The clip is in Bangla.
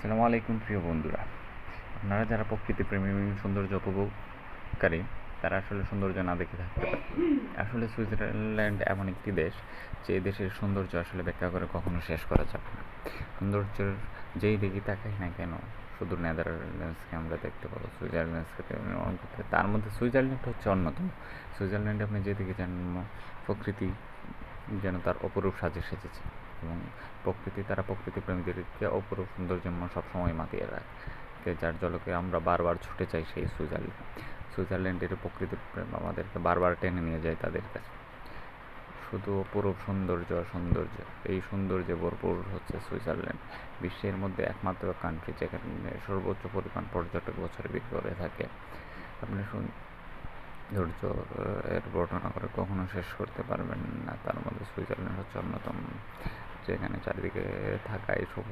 আসসালামু আলাইকুম প্রিয় বন্ধুরা, আপনারা যারা প্রকৃতিপ্রেমী সৌন্দর্য উপভোগকারী তারা আসলে সৌন্দর্য না দেখে থাকতে পারে। আসলে সুইজারল্যান্ড এমন একটি দেশ যে দেশের সৌন্দর্য আসলে ব্যাখ্যা করে কখনো শেষ করা যাবে না। সৌন্দর্যের যেই দিকে তাকাই না কেন, শুধু নেদারল্যান্ডসকে আমরা দেখতে পাবো, সুইজারল্যান্ডসকে তার মধ্যে সুইজারল্যান্ড হচ্ছে অন্যতম। সুইজারল্যান্ডে আপনি যেদিকে যান প্রকৃতি যেন তার অপরূপ সাজে সেজেছে, এবং তারা প্রকৃতি প্রেমীদেরকে অপরূপ সৌন্দর্যের সবসময় মাতিয়ে রাখে, যার জলকে আমরা বারবার ছুটে চাই সেই সুইজারল্যান্ডের প্রকৃতি প্রেম আমাদেরকে বারবার টেনে নিয়ে যায় তাদের কাছে। শুধু অপরূপ সৌন্দর্য এই সৌন্দর্যে ভরপুর হচ্ছে সুইজারল্যান্ড, বিশ্বের মধ্যে একমাত্র কান্ট্রি যেখানে সর্বোচ্চ পরিমাণ পর্যটক বছরে ভিড় করে থাকে। আপনি সৌন্দর্য এর বর্ণনা করে কখনো শেষ করতে পারবেন না। তার মধ্যে সুইজারল্যান্ড হচ্ছে অন্যতম, যেখানে চারিদিকে থাকায় সবুজ